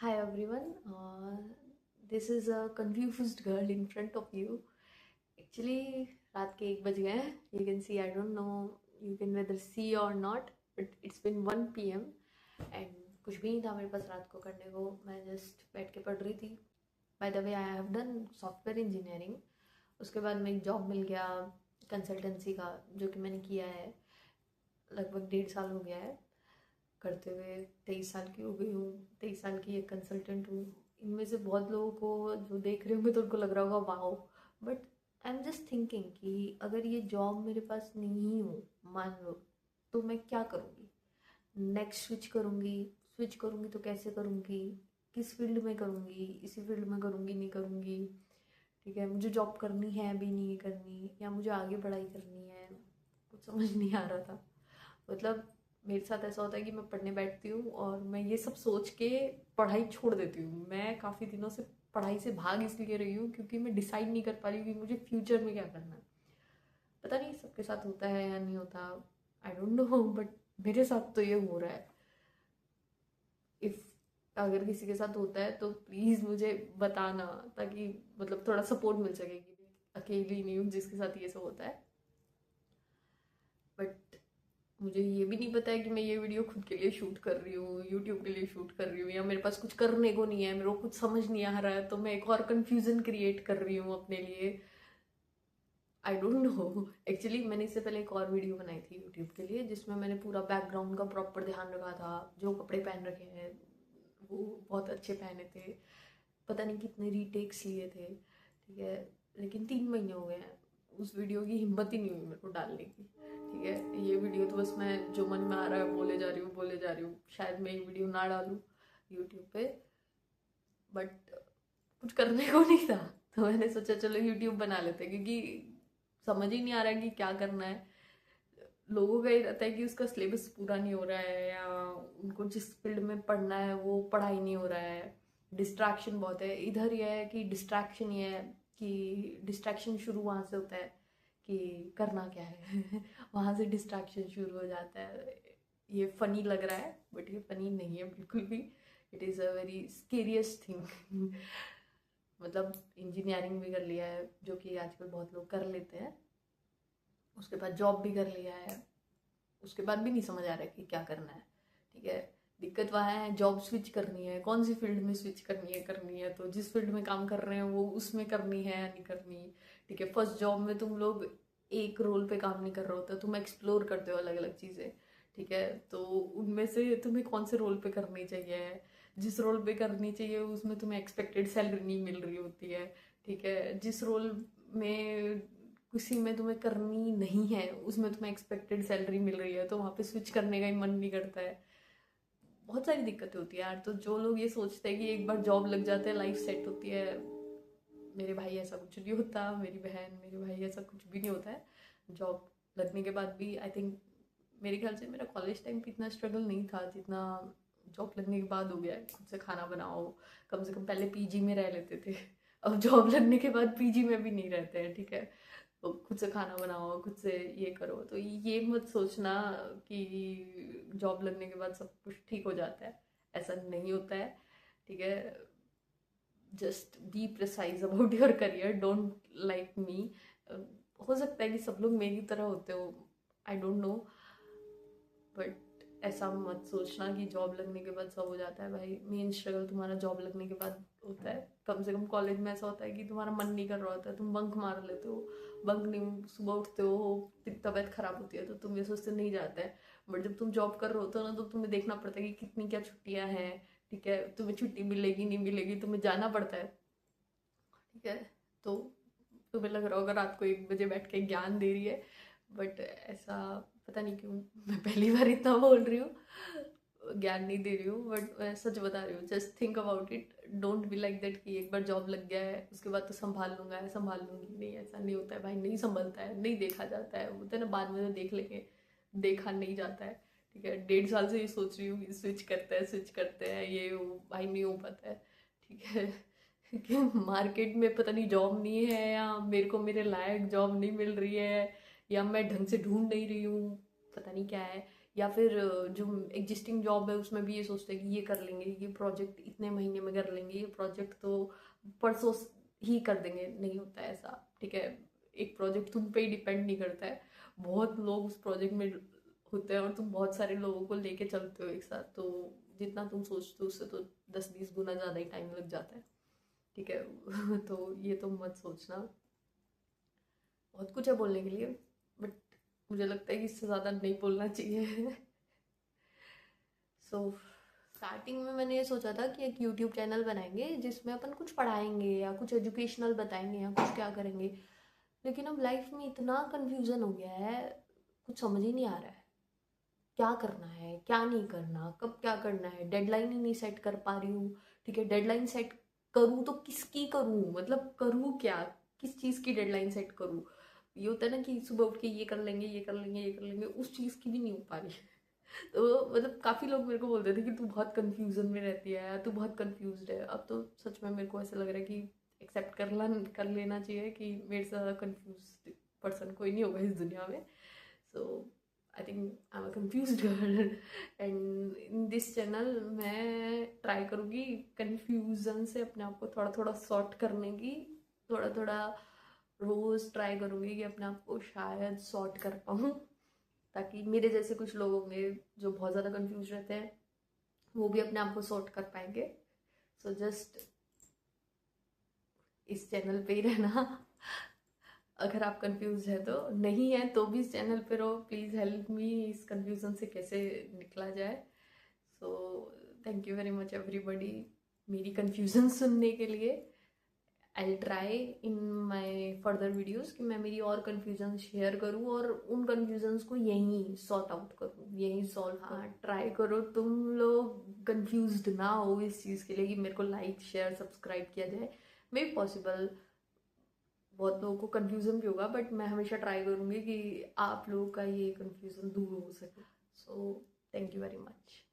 Hi everyone, this is a confused girl in front of you. Actually, रात के 1 बज गए हैं. You can see, I don't know, you can whether see or not, but it's been 1 p.m. and कुछ भी नहीं था मेरे पास रात को करने को. मैं just बैठ के पढ़ रही थी. By the way, I have done software engineering. उसके बाद में एक जॉब मिल गया कंसल्टेंसी का, जो कि मैंने किया है लगभग 1.5 साल हो गया है करते हुए. 23 साल की हो गई हूँ. 23 साल की एक कंसल्टेंट हूँ. इनमें से बहुत लोगों को जो देख रहे होंगे तो उनको लग रहा होगा wow, but I am just thinking कि अगर ये जॉब मेरे पास नहीं हो, मान लो, तो मैं क्या करूँगी. नेक्स्ट स्विच करूँगी तो कैसे करूँगी, किस फील्ड में करूँगी, इसी फील्ड में करूँगी नहीं करूँगी, ठीक है, मुझे जॉब करनी है भी नहीं करनी, या मुझे आगे पढ़ाई करनी है, कुछ समझ नहीं आ रहा था. मतलब मेरे साथ ऐसा होता है कि मैं पढ़ने बैठती हूँ और मैं ये सब सोच के पढ़ाई छोड़ देती हूँ. मैं काफ़ी दिनों से पढ़ाई से भाग इसलिए रही हूँ क्योंकि मैं डिसाइड नहीं कर पा रही हूँ कि मुझे फ्यूचर में क्या करना है. पता नहीं सबके साथ होता है या नहीं होता, आई डोंट नो, बट मेरे साथ तो ये हो रहा है. इफ़ अगर किसी के साथ होता है तो प्लीज़ मुझे बताना, ताकि मतलब थोड़ा सपोर्ट मिल सके कि अकेली नहीं हूँ जिसके साथ ये सब होता है. बट मुझे ये भी नहीं पता है कि मैं ये वीडियो खुद के लिए शूट कर रही हूँ, यूट्यूब के लिए शूट कर रही हूँ, या मेरे पास कुछ करने को नहीं है, मेरे को कुछ समझ नहीं आ रहा है, तो मैं एक और कन्फ्यूज़न क्रिएट कर रही हूँ अपने लिए. I don't know. एक्चुअली मैंने इससे पहले एक और वीडियो बनाई थी यूट्यूब के लिए, जिसमें मैंने पूरा बैकग्राउंड का प्रॉपर ध्यान रखा था. जो कपड़े पहन रखे हैं वो बहुत अच्छे पहने थे. पता नहीं कितने रीटेक्स लिए थे, ठीक है, लेकिन 3 महीने हो गए हैं. उस वीडियो की हिम्मत ही नहीं हुई मेरे को डालने की. ठीक है, ये वीडियो तो बस मैं जो मन में आ रहा है बोले जा रही हूँ. शायद मैं ये वीडियो ना डालूँ यूट्यूब पे, बट कुछ करने को नहीं था, तो मैंने सोचा चलो यूट्यूब बना लेते हैं, क्योंकि समझ ही नहीं आ रहा है कि क्या करना है. लोगों का ये रहता है कि उसका सिलेबस पूरा नहीं हो रहा है, या उनको जिस फील्ड में पढ़ना है वो पढ़ाई नहीं हो रहा है. डिस्ट्रैक्शन बहुत है. इधर यह है कि डिस्ट्रैक्शन ये है कि डिस्ट्रैक्शन शुरू वहाँ से होता है कि करना क्या है. वहाँ से डिस्ट्रैक्शन शुरू हो जाता है. ये फनी लग रहा है बट ये फनी नहीं है बिल्कुल भी. It is a very scariest thing. मतलब इंजीनियरिंग भी कर लिया है, जो कि आजकल बहुत लोग कर लेते हैं. उसके बाद जॉब भी कर लिया है. उसके बाद भी नहीं समझ आ रहा है कि क्या करना है. ठीक है, दिक्कत वहाँ है, जॉब स्विच करनी है, कौन सी फील्ड में स्विच करनी है तो जिस फील्ड में काम कर रहे हैं वो उसमें करनी है या नहीं करनी. ठीक है, फर्स्ट जॉब में तुम लोग एक रोल पे काम नहीं कर रहे होते, तुम एक्सप्लोर करते हो अलग अलग चीज़ें. ठीक है, तो उनमें से तुम्हें कौन से रोल पे करनी चाहिए, जिस रोल पे करनी चाहिए उसमें तुम्हें एक्सपेक्टेड सैलरी नहीं मिल रही होती है. ठीक है, जिस रोल में किसी में तुम्हें करनी नहीं है उसमें तुम्हें एक्सपेक्टेड सैलरी मिल रही है, तो वहाँ पे स्विच करने का ही मन नहीं करता है. बहुत सारी दिक्कतें होती है यार. तो जो लोग ये सोचते हैं कि एक बार जॉब लग जाते हैं लाइफ सेट होती है, मेरे भाई ऐसा कुछ नहीं होता, मेरी बहन मेरे भाई ऐसा कुछ भी नहीं होता है. जॉब लगने के बाद भी आई थिंक, मेरे ख्याल से मेरा कॉलेज टाइम पे इतना स्ट्रगल नहीं था जितना जॉब लगने के बाद हो गया है. खुद से खाना बनाओ, कम से कम पहले पीजी में रह लेते थे, अब जॉब लगने के बाद पीजी में भी नहीं रहते हैं. ठीक है, तो खुद से खाना बनाओ, खुद से ये करो. तो ये मत सोचना कि जॉब लगने के बाद सब कुछ ठीक हो जाता है. ऐसा नहीं होता है. ठीक है, just be precise about your career, don't like me. हो सकता है कि सब लोग मेरी तरह होते हो, आई डोंट नो, बट ऐसा मत सोचना कि जॉब लगने के बाद सब हो जाता है. भाई मेन स्ट्रगल तुम्हारा जॉब लगने के बाद होता है. कम से कम कॉलेज में ऐसा होता है कि तुम्हारा मन नहीं कर रहा होता है, तुम बंक मार लेते हो. बंक नहीं, सुबह उठते हो, तबीयत खराब होती है तो तुम ये सोचते नहीं जाते हैं. बट जब तुम जॉब कर रहे होते हो ना, तो तुम्हें देखना पड़ता है कि कितनी क्या छुट्टियां हैं. ठीक है, तुम्हें छुट्टी मिलेगी नहीं मिलेगी, तुम्हें जाना पड़ता है. ठीक है, तो तुम्हें लग रहा होगा रात को 1 बजे बैठ के ज्ञान दे रही है, बट ऐसा पता नहीं क्यों मैं पहली बार इतना बोल रही हूँ. ज्ञान नहीं दे रही हूँ, बट मैं सच बता रही हूँ. Just think about it. Don't be like that कि एक बार जॉब लग गया है उसके बाद तो संभाल लूंगा, संभाल लूंगी. नहीं, ऐसा नहीं होता है भाई. नहीं संभलता है, नहीं देखा जाता है. बोलते हैं ना, बाद में तो देख लेंगे, देखा नहीं जाता है. ठीक है, 1.5 साल से ये सोच रही हूँ कि स्विच करते हैं, ये वो, भाई नहीं हो पाता है. ठीक है, कि मार्केट में पता नहीं जॉब नहीं है, या मेरे को मेरे लायक जॉब नहीं मिल रही है, या मैं ढंग से ढूंढ नहीं रही हूँ, पता नहीं क्या है. या फिर जो एग्जिस्टिंग जॉब है उसमें भी ये सोचते हैं कि ये कर लेंगे, ये प्रोजेक्ट इतने महीने में कर लेंगे, ये प्रोजेक्ट तो परसों ही कर देंगे। नहीं होता है ऐसा, ठीक है। एक प्रोजेक्ट तुम पे ही डिपेंड नहीं करता है, बहुत लोग उस प्रोजेक्ट में होते हैं और तुम बहुत सारे लोगों को लेके चलते हो एक साथ, तो जितना तुम सोचते हो उससे तो 10-20 गुना ज़्यादा ही टाइम लग जाता है, ठीक है। तो ये तो मत सोचना। बहुत कुछ है बोलने के लिए, बट मुझे लगता है कि इससे ज़्यादा नहीं बोलना चाहिए। सो स्टार्टिंग में मैंने ये सोचा था कि एक यूट्यूब चैनल बनाएंगे जिसमें अपन कुछ पढ़ाएंगे या कुछ एजुकेशनल बताएंगे या कुछ क्या करेंगे, लेकिन अब लाइफ में इतना कन्फ्यूज़न हो गया है, कुछ समझ ही नहीं आ रहा है क्या करना है क्या नहीं करना, कब क्या करना है। डेडलाइन ही नहीं सेट कर पा रही हूँ, ठीक है। डेडलाइन सेट करूँ तो किसकी करूँ, मतलब करूँ क्या, किस चीज़ की डेडलाइन सेट करूँ। ये होता है ना कि सुबह उठ के ये कर लेंगे ये कर लेंगे ये कर लेंगे, उस चीज़ की भी नहीं हो पा रही। तो मतलब काफ़ी लोग मेरे को बोलते थे कि तू बहुत कन्फ्यूज़न में रहती है, तू बहुत कन्फ्यूज्ड है। अब तो सच में मेरे को ऐसा लग रहा है कि एक्सेप्ट कर लेना चाहिए कि मेरे से ज़्यादा कन्फ्यूज पर्सन कोई नहीं होगा इस दुनिया में। So I think I am a confused girl, and in this channel मैं ट्राई करूँगी कन्फ्यूज़न से अपने आप को थोड़ा थोड़ा सॉर्ट करने की, थोड़ा थोड़ा रोज़ ट्राई करूँगी कि अपने आप को शायद सॉर्ट कर पाऊँ, ताकि मेरे जैसे कुछ लोग होंगे जो बहुत ज़्यादा कंफ्यूज रहते हैं, वो भी अपने आप को सॉर्ट कर पाएंगे। सो जस्ट इस चैनल पे ही रहना। अगर आप कंफ्यूज है तो, नहीं है तो भी इस चैनल पे रहो, प्लीज़ हेल्प मी इस कंफ्यूजन से कैसे निकला जाए। So thank you very much everybody मेरी कंफ्यूजन सुनने के लिए। I try in my further videos कि मैं मेरी और कन्फ्यूजन शेयर करूँ और उन कन्फ्यूजन्स को यहीं सॉर्ट आउट करूँ, यहीं सॉल्व करूँ। हाँ, ट्राई करो तुम लोग कन्फ्यूज्ड ना हो इस चीज़ के लिए कि मेरे को लाइक शेयर सब्सक्राइब किया जाए। मे बी पॉसिबल बहुत लोगों को कन्फ्यूज़न भी होगा, बट मैं हमेशा ट्राई करूँगी कि आप लोगों का ये कन्फ्यूज़न दूर हो सके। So thank you very much.